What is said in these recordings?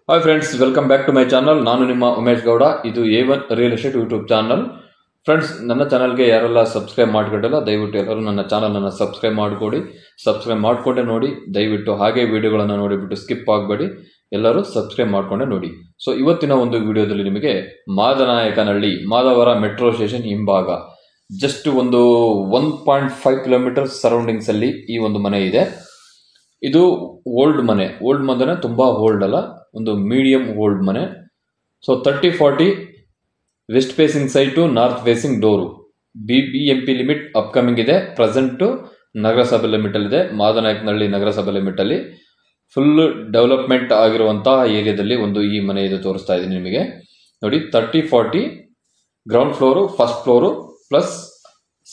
Hi friends, welcome back to my channel. ನಾನು ನಿಮ್ಮ ಉಮೇಶ್ ಗೌಡ. ಇದು A1 real estate YouTube channel. Friends, ನನ್ನ ಚಾನಲ್ಗೆ ಯಾರೆಲ್ಲ ಸಬ್ಸ್ಕ್ರೈಬ್ ಮಾಡ್ಕೊಂಡಿಲ್ಲ ದಯವಿಟ್ಟು ಎಲ್ಲರೂ ನನ್ನ ಚಾನಲನ್ನು ಸಬ್ಸ್ಕ್ರೈಬ್ ಮಾಡಿಕೊಡಿ. ಸಬ್ಸ್ಕ್ರೈಬ್ ಮಾಡಿಕೊಂಡೆ ನೋಡಿ ದಯವಿಟ್ಟು. ಹಾಗೆ ವಿಡಿಯೋಗಳನ್ನು ನೋಡಿಬಿಟ್ಟು ಸ್ಕಿಪ್ ಆಗಬೇಡಿ, ಎಲ್ಲರೂ ಸಬ್ಸ್ಕ್ರೈಬ್ ಮಾಡಿಕೊಂಡೆ ನೋಡಿ. ಸೊ ಇವತ್ತಿನ ಒಂದು ವಿಡಿಯೋದಲ್ಲಿ ನಿಮಗೆ ಮಾದನಾಯಕನಹಳ್ಳಿ ಮಾದವರ ಮೆಟ್ರೋ ಸ್ಟೇಷನ್ ಹಿಂಭಾಗ ಜಸ್ಟ್ ಒಂದು 1.5 ಕಿಲೋಮೀಟರ್ ಸರೌಂಡಿಂಗ್ಸಲ್ಲಿ ಈ ಒಂದು ಮನೆ ಇದೆ. ಇದು ಓಲ್ಡ್ ಮನೆ ತುಂಬ ಓಲ್ಡ್ ಅಲ್ಲ, ಒಂದು ಮೀಡಿಯಂ ಓಲ್ಡ್ ಮನೆ. So 30-40 west facing site, north facing door. BBMP limit upcoming ಇದೆ. ಪ್ರೆಸೆಂಟು ನಗರಸಭೆ ಲಿಮಿಟಲ್ಲಿದೆ. ಮಾದನಾಯಕನಹಳ್ಳಿ ನಗರಸಭೆ ಲಿಮಿಟಲ್ಲಿ ಫುಲ್ ಡೆವಲಪ್ಮೆಂಟ್ ಆಗಿರುವಂತಹ ಏರಿಯಾದಲ್ಲಿ ಒಂದು ಈ ಮನೆ ಇದು ತೋರಿಸ್ತಾ ಇದ್ದೀನಿ ನಿಮಗೆ. ನೋಡಿ, 30-40 ground floor, first floor plus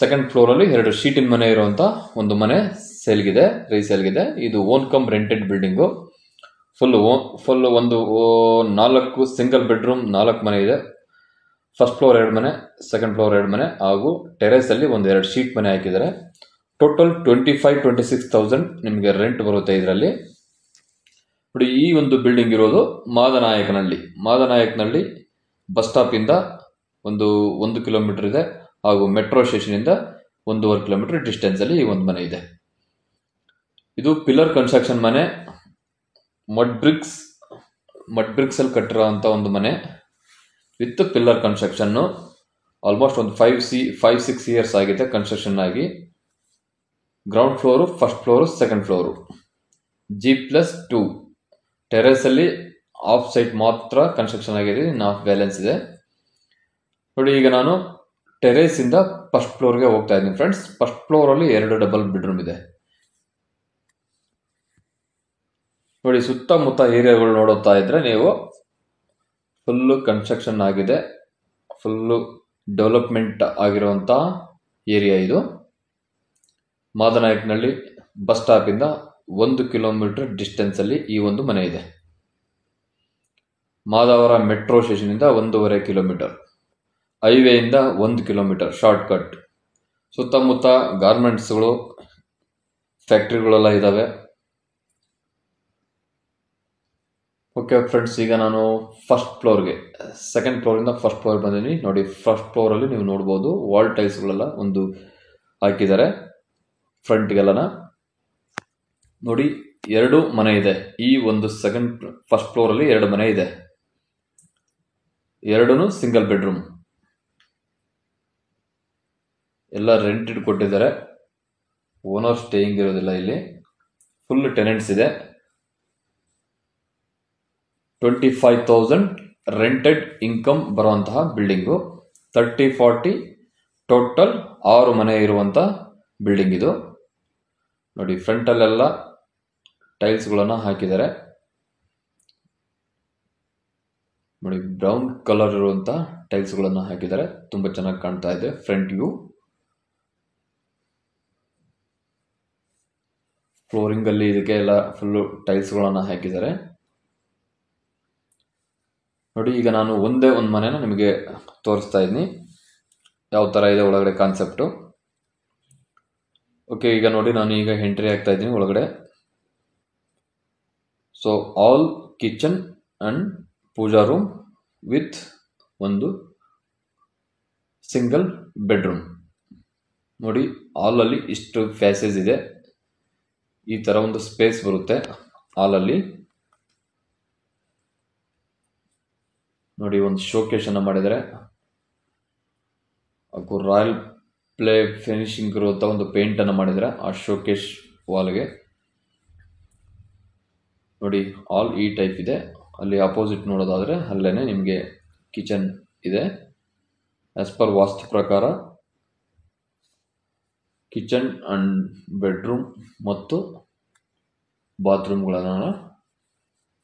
second ಫ್ಲೋರಲ್ಲಿ 2 ಶೀಟಿನ ಮನೆ ಇರುವಂಥ ಒಂದು ಮನೆ ಸೇಲ್ಗಿದೆ, ರೀಸೇಲ್ಗಿದೆ. ಇದು own cum rented building. Full ಒಂದು 4 ಸಿಂಗಲ್ ಬೆಡ್ರೂಮ್ 4 ಮನೆ ಇದೆ. ಫಸ್ಟ್ ಫ್ಲೋರ್ 2 ಮನೆ, ಸೆಕೆಂಡ್ ಫ್ಲೋರ್ 2 ಮನೆ ಹಾಗೂ ಟೆರೇಸಲ್ಲಿ ಒಂದು 2 ಶೀಟ್ ಮನೆ ಹಾಕಿದ್ದಾರೆ. ಟೋಟಲ್ 25-26,000 ನಿಮಗೆ ರೆಂಟ್ ಬರುತ್ತೆ ಇದರಲ್ಲಿ. ನೋಡಿ, ಈ ಒಂದು ಬಿಲ್ಡಿಂಗ್ ಇರೋದು ಮಾದನಾಯಕನಹಳ್ಳಿ ಬಸ್ ಸ್ಟಾಪಿಂದ ಒಂದು 1 ಕಿಲೋಮೀಟರ್ ಇದೆ ಹಾಗೂ ಮೆಟ್ರೋ ಸ್ಟೇಷನಿಂದ 1.5 ಕಿಲೋಮೀಟರ್ ಡಿಸ್ಟೆನ್ಸಲ್ಲಿ ಈ ಒಂದು ಮನೆ ಇದೆ. ಇದು ಪಿಲ್ಲರ್ ಕನ್ಸ್ಟ್ರಕ್ಷನ್ ಮನೆ, ಮಡ್ ಬ್ರಿಕ್ಸ್ ಅಲ್ಲಿ ಕಟ್ಟಿರೋಂಥ ಒಂದು ಮನೆ ವಿತ್ ಪಿಲ್ಲರ್ ಕನ್ಸ್ಟ್ರಕ್ಷನ್ನು. ಆಲ್ಮೋಸ್ಟ್ ಒಂದು 5-6 ಇಯರ್ಸ್ ಆಗಿದೆ ಕನ್ಸ್ಟ್ರಕ್ಷನ್ ಆಗಿ. Ground floor, first floor, second floor, G+2. ಟೆರೇಸಲ್ಲಿ ಆಫ್ ಸೈಟ್ ಮಾತ್ರ ಕನ್ಸ್ಟ್ರಕ್ಷನ್ ಆಗಿದೆ, ಹಾಫ್ ಬ್ಯಾಲೆನ್ಸ್ ಇದೆ. ನೋಡಿ, ಈಗ ನಾನು ಟೆರೇಸಿಂದ ಫಸ್ಟ್ ಫ್ಲೋರ್ಗೆ ಹೋಗ್ತಾ ಇದ್ದೀನಿ ಫ್ರೆಂಡ್ಸ್. ಫಸ್ಟ್ ಫ್ಲೋರಲ್ಲಿ 2 ಡಬಲ್ ಬೆಡ್ರೂಮ್ ಇದೆ. ನೋಡಿ, ಸುತ್ತಮುತ್ತ ಏರಿಯಾಗಳು ನೋಡುತ್ತಾ ಇದ್ರೆ ನೀವು ಫುಲ್ಲು ಕನ್ಸ್ಟ್ರಕ್ಷನ್ ಆಗಿದೆ, ಫುಲ್ಲು ಡೆವಲಪ್ಮೆಂಟ್ ಆಗಿರುವಂಥ ಏರಿಯಾ ಇದು. ಮಾದನಾಯಕನಹಳ್ಳಿ ಬಸ್ ಸ್ಟಾಪಿಂದ 1 ಕಿಲೋಮೀಟರ್ ಡಿಸ್ಟೆನ್ಸಲ್ಲಿ ಈ ಒಂದು ಮನೆ ಇದೆ. ಮಾದವರ ಮೆಟ್ರೋ ಸ್ಟೇಷನಿಂದ 1.5 ಕಿಲೋಮೀಟರ್, ಹೈವೇಯಿಂದ 1 ಕಿಲೋಮೀಟರ್ ಶಾರ್ಟ್ ಕಟ್. ಸುತ್ತಮುತ್ತ ಗಾರ್ಮೆಂಟ್ಸ್ಗಳು, ಫ್ಯಾಕ್ಟ್ರಿಗಳೆಲ್ಲ ಇದ್ದಾವೆ. ಓಕೆ ಫ್ರೆಂಡ್ಸ್, ಈಗ ನಾನು ಫಸ್ಟ್ ಫ್ಲೋರ್ಗೆ, ಸೆಕೆಂಡ್ ಫ್ಲೋರಿಂದ ಫಸ್ಟ್ ಫ್ಲೋರ್ ಬಂದಿದ್ದೀನಿ. ನೋಡಿ, ಫಸ್ಟ್ ಫ್ಲೋರಲ್ಲಿ ನೀವು ನೋಡ್ಬೋದು ವಾಲ್ ಟೈಲ್ಸ್ಗಳೆಲ್ಲ ಒಂದು ಹಾಕಿದ್ದಾರೆ ಫ್ರಂಟ್ಗೆಲ್ಲನ. ನೋಡಿ, 2 ಮನೆ ಇದೆ. ಈ ಒಂದು ಫಸ್ಟ್ ಫ್ಲೋರಲ್ಲಿ 2 ಮನೆ ಇದೆ, 2 ಸಿಂಗಲ್ ಬೆಡ್ರೂಮ್. ಎಲ್ಲ ರೆಂಟೆಡ್ ಕೊಟ್ಟಿದ್ದಾರೆ, ಓನರ್ ಸ್ಟೇಯಿಂಗ್ ಇರೋದಿಲ್ಲ ಇಲ್ಲಿ. ಫುಲ್ ಟೆನೆಂಟ್ಸ್ ಇದೆ. 25,000 ರೆಂಟೆಡ್ ಇನ್ಕಮ್ ಬರುವಂತಹ ಬಿಲ್ಡಿಂಗು. 30-40 ಟೋಟಲ್ 6 ಮನೆ ಇರುವಂಥ ಬಿಲ್ಡಿಂಗ್ ಇದು. ನೋಡಿ, ಫ್ರಂಟಲ್ಲೆಲ್ಲ ಟೈಲ್ಸ್ಗಳನ್ನು ಹಾಕಿದ್ದಾರೆ. ನೋಡಿ, ಬ್ರೌನ್ ಕಲರ್ ಇರುವಂಥ ಟೈಲ್ಸ್ಗಳನ್ನು ಹಾಕಿದ್ದಾರೆ, ತುಂಬ ಚೆನ್ನಾಗಿ ಕಾಣ್ತಾ ಇದೆ ಫ್ರಂಟ್ ವ್ಯೂ. ಫ್ಲೋರಿಂಗಲ್ಲಿ ಇದಕ್ಕೆ ಎಲ್ಲ ಫುಲ್ಲು ಟೈಲ್ಸ್ಗಳನ್ನು ಹಾಕಿದ್ದಾರೆ. ನೋಡಿ, ಈಗ ನಾನು ಒಂದೇ ಒಂದು ಮನೆನ ನಿಮಗೆ ತೋರಿಸ್ತಾ ಇದ್ದೀನಿ, ಯಾವ ಥರ ಇದೆ ಒಳಗಡೆ ಕಾನ್ಸೆಪ್ಟು. ಓಕೆ, ಈಗ ನೋಡಿ, ನಾನು ಈಗ ಎಂಟ್ರಿ ಆಗ್ತಾ ಇದ್ದೀನಿ ಒಳಗಡೆ. So all kitchen and pooja room with ಒಂದು ಸಿಂಗಲ್ ಬೆಡ್ರೂಮ್. ನೋಡಿ, ಹಾಲಲ್ಲಿ ಇಷ್ಟು ಪ್ಯಾಸೇಜ್ ಇದೆ, ಈ ಥರ ಒಂದು ಸ್ಪೇಸ್ ಬರುತ್ತೆ ಹಾಲಲ್ಲಿ. ನೋಡಿ, ಒಂದು ಶೋಕೇಶನ್ನು ಮಾಡಿದರೆ ಹಾಗೂ ರಾಯಲ್ ಪ್ಲೇ ಫಿನಿಶಿಂಗ್ ಇರುವಂಥ ಒಂದು ಪೇಂಟನ್ನು ಮಾಡಿದರೆ ಆ ಶೋಕೇಶ್ ವಾಲ್ಗೆ. ನೋಡಿ, ಆಲ್ ಈ ಟೈಪ್ ಇದೆ. ಅಲ್ಲಿ ಅಪೋಸಿಟ್ ನೋಡೋದಾದರೆ ಅಲ್ಲೇ ನಿಮಗೆ ಕಿಚನ್ ಇದೆ. ಆ್ಯಸ್ ಪರ್ ವಾಸ್ತು ಪ್ರಕಾರ ಕಿಚನ್ ಆ್ಯಂಡ್ ಬೆಡ್ರೂಮ್ ಮತ್ತು ಬಾತ್ರೂಮ್ಗಳನ್ನು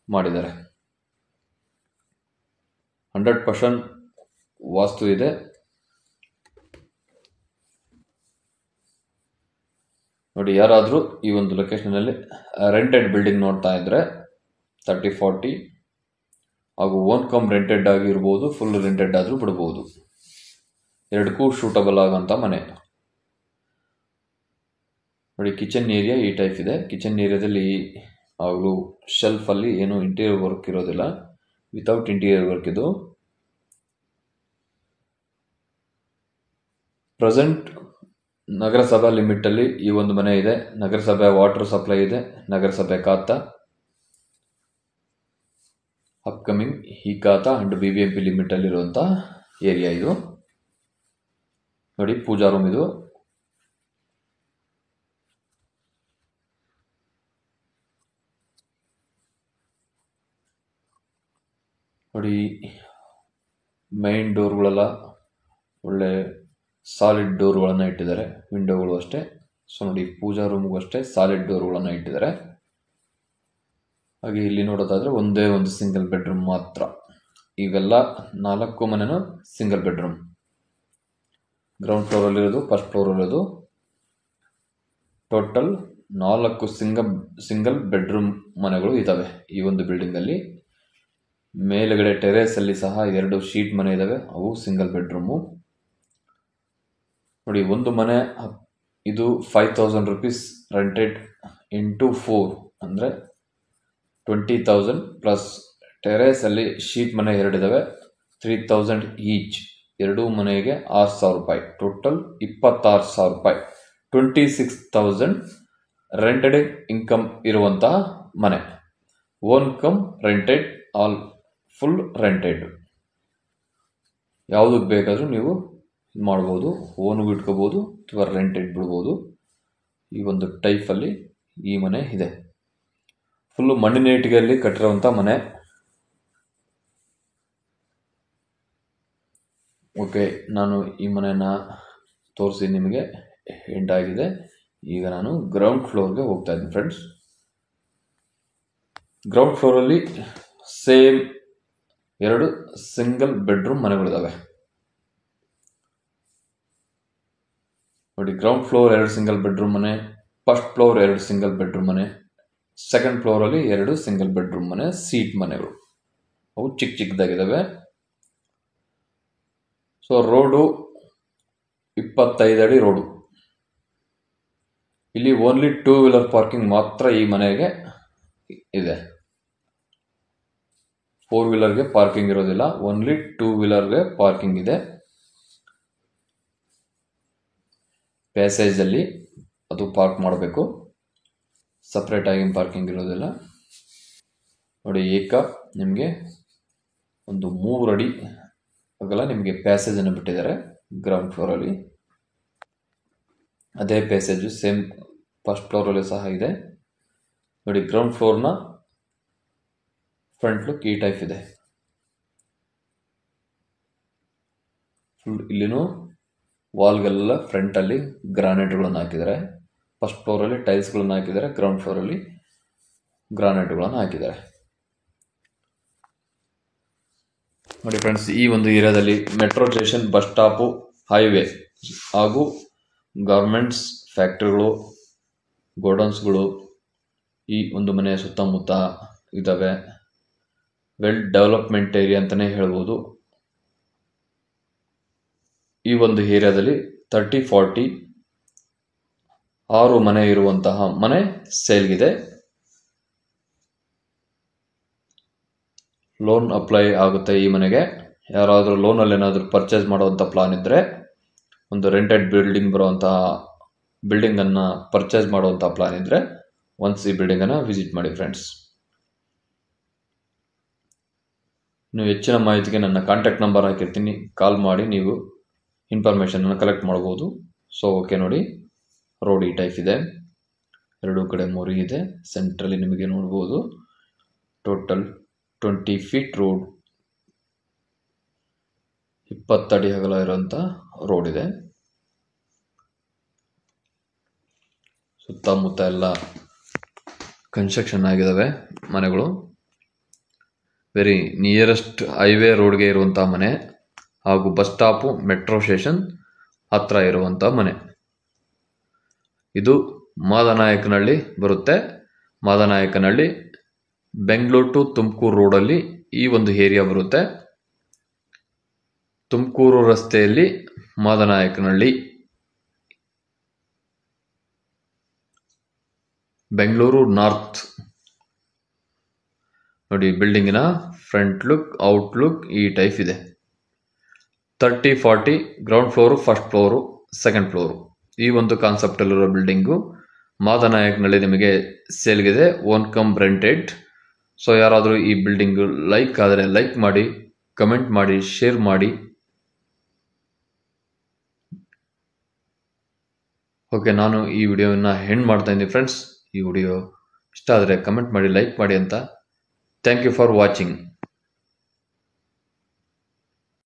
ಮಾಡಿದ್ದಾರೆ. 100% ವಾಸ್ತು ಇದೆ. ನೋಡಿ, ಯಾರಾದರೂ ಈ ಒಂದು ಲೊಕೇಶನಲ್ಲಿ ರೆಂಟೆಡ್ ಬಿಲ್ಡಿಂಗ್ ನೋಡ್ತಾ ಇದ್ದರೆ 30-40 ಹಾಗೂ ಓನ್ ಕಮ್ ರೆಂಟೆಡ್ ಆಗಿರ್ಬೋದು, ಫುಲ್ ರೆಂಟೆಡ್ ಆದರೂ ಬಿಡ್ಬೋದು, 2ಕ್ಕೂ ಶೂಟಬಲ್ ಆಗೋಂಥ ಮನೆ. ನೋಡಿ, ಕಿಚನ್ ಏರಿಯಾ ಈ ಟೈಪ್ ಇದೆ. ಕಿಚನ್ ಏರಿಯಾದಲ್ಲಿ ಹಾಗೂ ಶೆಲ್ಫಲ್ಲಿ ಏನು ಇಂಟೀರಿಯರ್ ವರ್ಕ್ ಇರೋದಿಲ್ಲ, ವಿತೌಟ್ ಇಂಟೀರಿಯರ್ ವರ್ಕ್ ಇದು. ಪ್ರೆಸೆಂಟ್ ನಗರಸಭಾ ಲಿಮಿಟಲ್ಲಿ ಈ ಒಂದು ಮನೆ ಇದೆ. ನಗರಸಭೆ ವಾಟರ್ ಸಪ್ಲೈ ಇದೆ, ನಗರಸಭೆ ಖಾತಾ, ಅಪ್ಕಮಿಂಗ್ ಈ ಖಾತಾ ಅಂಡ್ BBMP ಲಿಮಿಟಲ್ಲಿರುವಂಥ ಏರಿಯಾ ಇದು. ನೋಡಿ, ಪೂಜಾ ರೂಮ್ ಇದು. ನೋಡಿ, ಮೈನ್ ಡೋರ್ಗಳೆಲ್ಲ ಒಳ್ಳೆ ಸಾಲಿಡ್ ಡೋರ್ಗಳನ್ನು ಇಟ್ಟಿದ್ದಾರೆ, ವಿಂಡೋಗಳು ಅಷ್ಟೇ. ಸೊ ನೋಡಿ, ಪೂಜಾ ರೂಮ್ಗೂ ಅಷ್ಟೇ ಸಾಲಿಡ್ ಡೋರ್ಗಳನ್ನು ಇಟ್ಟಿದ್ದಾರೆ. ಹಾಗೆ ಇಲ್ಲಿ ನೋಡೋದಾದ್ರೆ ಒಂದೇ ಒಂದು ಸಿಂಗಲ್ ಬೆಡ್ರೂಮ್ ಮಾತ್ರ. ಇವೆಲ್ಲ 4 ಮನೆನೂ ಸಿಂಗಲ್ ಬೆಡ್ರೂಮ್. ಗ್ರೌಂಡ್ ಫ್ಲೋರಲ್ಲಿರೋದು, ಫಸ್ಟ್ ಫ್ಲೋರಲ್ಲಿರೋದು. ಟೋಟಲ್ 4 ಸಿಂಗಲ್ ಬೆಡ್ರೂಮ್ ಮನೆಗಳು ಇದ್ದಾವೆ ಈ ಒಂದು ಬಿಲ್ಡಿಂಗಲ್ಲಿ. ಮೇಲುಗಡೆ ಟೆರೇಸಲ್ಲಿ ಸಹ 2 ಶೀಟ್ ಮನೆ ಇದ್ದಾವೆ, ಅವು ಸಿಂಗಲ್ ಬೆಡ್ರೂಮು. ನೋಡಿ, ಒಂದು ಮನೆ ಇದು 5000 rupees ರೆಂಟೆಡ್ ಇಂಟು 4 ಅಂದರೆ 20,000 ಪ್ಲಸ್ ಟೆರೇಸಲ್ಲಿ ಶೀಟ್ ಮನೆ 2 ಇದ್ದಾವೆ, 3,000 ಈಚ್. 2 ಮನೆಗೆ 6,000 ರೂಪಾಯಿ, ಟೋಟಲ್ 26,000 ರೂಪಾಯಿ. 26,000 ರೆಂಟೆಡ್ ಇನ್ಕಮ್ ಇರುವಂತಹ ಮನೆ. Own cum rented, all full rented. ಯಾವುದಕ್ಕೆ ಬೇಕಾದರೂ ನೀವು ಮಾಡ್ಬೋದು, ಓನ್ಗೂ ಇಟ್ಕೋಬೋದು ಅಥವಾ ರೆಂಟೆಡ್ ಬಿಡ್ಬೋದು. ಈ ಒಂದು ಟೈಪಲ್ಲಿ ಈ ಮನೆ ಇದೆ. ಫುಲ್ಲು ಮಣ್ಣಿನ ಇಟ್ಟಿಗೆಯಲ್ಲಿ ಕಟ್ಟಿರುವಂಥ ಮನೆ. ಓಕೆ, ನಾನು ಈ ಮನೆನ ತೋರಿಸಿ ನಿಮಗೆ ಎಂಡ್ ಆಗಿದೆ. ಈಗ ನಾನು ಗ್ರೌಂಡ್ ಫ್ಲೋರ್ಗೆ ಹೋಗ್ತಾ ಇದ್ದೀನಿ ಫ್ರೆಂಡ್ಸ್. ಗ್ರೌಂಡ್ ಫ್ಲೋರಲ್ಲಿ ಸೇಮ್ 2 ಸಿಂಗಲ್ ಬೆಡ್ರೂಮ್ ಮನೆಗಳಿದ್ದಾವೆ. ನೋಡಿ, ಗ್ರೌಂಡ್ ಫ್ಲೋರ್ 2 ಸಿಂಗಲ್ ಬೆಡ್ರೂಮ್ ಮನೆ, ಫಸ್ಟ್ ಫ್ಲೋರ್ 2 ಸಿಂಗಲ್ ಬೆಡ್ರೂಮ್ ಮನೆ, ಸೆಕೆಂಡ್ ಫ್ಲೋರಲ್ಲಿ 2 ಸಿಂಗಲ್ ಬೆಡ್ರೂಮ್ ಮನೆ, ಸೀಟ್ ಮನೆಗಳು. ಅವು ಚಿಕ್ಕದಾಗಿದ್ದಾವೆ. ಸೊ ರೋಡು 25 ಅಡಿ ರೋಡು. ಇಲ್ಲಿ ಓನ್ಲಿ 2 ವೀಲರ್ ಪಾರ್ಕಿಂಗ್ ಮಾತ್ರ ಈ ಮನೆಗೆ ಇದೆ. 4 ವೀಲರ್ಗೆ ಪಾರ್ಕಿಂಗ್ ಇರೋದಿಲ್ಲ, ಓನ್ಲಿ 2 ವೀಲರ್ಗೆ ಪಾರ್ಕಿಂಗ್ ಇದೆ. ಪ್ಯಾಸೇಜಲ್ಲಿ ಅದು ಪಾರ್ಕ್ ಮಾಡಬೇಕು, ಸಪ್ರೇಟ್ ಆಗಿ ಪಾರ್ಕಿಂಗ್ ಇರೋದಿಲ್ಲ. ನೋಡಿ, ನಿಮಗೆ ಒಂದು 3 ಅಡಿ ಅಗಲ ನಿಮಗೆ ಪ್ಯಾಸೇಜನ್ನು ಬಿಟ್ಟಿದ್ದಾರೆ ಗ್ರೌಂಡ್ ಫ್ಲೋರಲ್ಲಿ. ಅದೇ ಪ್ಯಾಸೇಜು ಸೇಮ್ ಫಸ್ಟ್ ಫ್ಲೋರಲ್ಲಿ ಸಹ ಇದೆ. ನೋಡಿ, ಗ್ರೌಂಡ್ ಫ್ಲೋರ್ನ ಫ್ರಂಟ್ ಲುಕ್ ಈ ಟೈಪ್ ಇದೆ. ಫುಲ್ ಇಲ್ಲಿನೂ ವಾಲ್ಗೆಲ್ಲ ಫ್ರಂಟಲ್ಲಿ ಗ್ರಾನೈಟ್ಗಳನ್ನು ಹಾಕಿದ್ದಾರೆ. ಫಸ್ಟ್ ಫ್ಲೋರಲ್ಲಿ ಟೈಲ್ಸ್ಗಳನ್ನು ಹಾಕಿದ್ದಾರೆ, ಗ್ರೌಂಡ್ ಫ್ಲೋರಲ್ಲಿ ಗ್ರಾನೈಟ್ಗಳನ್ನು ಹಾಕಿದ್ದಾರೆ. ನೋಡಿ ಫ್ರೆಂಡ್ಸ್, ಈ ಒಂದು ಏರಿಯಾದಲ್ಲಿ metro station, bus stop, highway ಹಾಗೂ ಗಾರ್ಮೆಂಟ್ಸ್ ಫ್ಯಾಕ್ಟ್ರಿಗಳು, ಗೋಡೌನ್ಸ್ಗಳು ಈ ಒಂದು ಮನೆಯ ಸುತ್ತಮುತ್ತ ಇದ್ದಾವೆ. ವೆಲ್ ಡೆವಲಪ್ಮೆಂಟ್ ಏರಿಯಾ ಅಂತಲೇ ಹೇಳ್ಬೋದು. ಈ ಒಂದು ಏರಿಯಾದಲ್ಲಿ 30-40 6 ಮನೆ ಇರುವಂತಹ ಮನೆ ಸೇಲ್ಗಿದೆ. ಲೋನ್ ಅಪ್ಲೈ ಆಗುತ್ತೆ ಈ ಮನೆಗೆ. ಯಾರಾದರೂ ಲೋನಲ್ಲಿ ಏನಾದರೂ ಪರ್ಚೇಸ್ ಮಾಡುವಂಥ ಪ್ಲಾನ್ ಇದ್ದರೆ, ಒಂದು ರೆಂಟೆಡ್ ಬಿಲ್ಡಿಂಗ್ ಬರುವಂತಹ ಬಿಲ್ಡಿಂಗನ್ನು ಪರ್ಚೇಸ್ ಮಾಡುವಂಥ ಪ್ಲಾನ್ ಇದ್ದರೆ ಒನ್ಸ್ ಈ ಬಿಲ್ಡಿಂಗನ್ನು ವಿಸಿಟ್ ಮಾಡಿ ಫ್ರೆಂಡ್ಸ್. ನೀವು ಹೆಚ್ಚಿನ ಮಾಹಿತಿಗೆ ನನ್ನ ಕಾಂಟ್ಯಾಕ್ಟ್ ನಂಬರ್ ಹಾಕಿರ್ತೀನಿ, ಕಾಲ್ ಮಾಡಿ ನೀವು ಇನ್ಫಾರ್ಮೇಷನನ್ನು ಕಲೆಕ್ಟ್ ಮಾಡ್ಬೋದು. ಸೊ ಓಕೆ, ನೋಡಿ, ರೋಡ್ ಈ ಟೈಪ್ ಇದೆ, 2 ಕಡೆ ಮೋರಿ ಇದೆ. ಸೆಂಟ್ರಲ್ಲಿ ನಿಮಗೆ ನೋಡ್ಬೋದು ಟೋಟಲ್ 20 ಫೀಟ್ ರೋಡ್, 20 ಅಡಿ ಅಗಲ ಇರೋಂಥ ರೋಡ್ ಇದೆ. ಸುತ್ತಮುತ್ತ ಎಲ್ಲ ಕನ್ಸ್ಟ್ರಕ್ಷನ್ ಆಗಿದ್ದಾವೆ ಮನೆಗಳು. ವೆರಿ ನಿಯರೆಸ್ಟ್ ಹೈವೇ ರೋಡ್ಗೆ ಇರುವಂಥ ಮನೆ ಹಾಗೂ ಬಸ್ ಸ್ಟಾಪು, ಮೆಟ್ರೋ ಸ್ಟೇಷನ್ ಹತ್ರ ಇರುವಂಥ ಮನೆ. ಇದು ಮಾದನಾಯಕನಹಳ್ಳಿ ಬರುತ್ತೆ. ಮಾದನಾಯಕನಹಳ್ಳಿ ಬೆಂಗಳೂರು ಟು ತುಮಕೂರು ರೋಡಲ್ಲಿ ಈ ಒಂದು ಏರಿಯಾ ಬರುತ್ತೆ. ತುಮಕೂರು ರಸ್ತೆಯಲ್ಲಿ ಮಾದನಾಯಕನಹಳ್ಳಿ, ಬೆಂಗಳೂರು ನಾರ್ತ್ ನೋಡಿ ಬಿಲ್ಡಿಂಗಿನ ಫ್ರಂಟ್ ಲುಕ್ ಔಟ್ ಲುಕ್ ಈ ಟೈಪ್ ಇದೆ. 30-40 ground floor, first floor, second floor, ಈ ಒಂದು ಕಾನ್ಸೆಪ್ಟಲ್ಲಿರೋ ಬಿಲ್ಡಿಂಗು ಮಾದನಾಯಕ್ನಲ್ಲಿ ನಿಮಗೆ ಸೇಲ್ಗಿದೆ. Own cum rented. ಸೊ ಯಾರಾದರೂ ಈ ಬಿಲ್ಡಿಂಗು ಲೈಕ್ ಆದರೆ ಲೈಕ್ ಮಾಡಿ, ಕಮೆಂಟ್ ಮಾಡಿ, ಶೇರ್ ಮಾಡಿ. ಓಕೆ, ನಾನು ಈ ವಿಡಿಯೋನ ಎಂಡ್ ಮಾಡ್ತಾ ಇದ್ದೀನಿ ಫ್ರೆಂಡ್ಸ್. ಈ ವಿಡಿಯೋ ಇಷ್ಟ ಆದರೆ ಕಮೆಂಟ್ ಮಾಡಿ, ಲೈಕ್ ಮಾಡಿ ಅಂತ. Thank you for watching.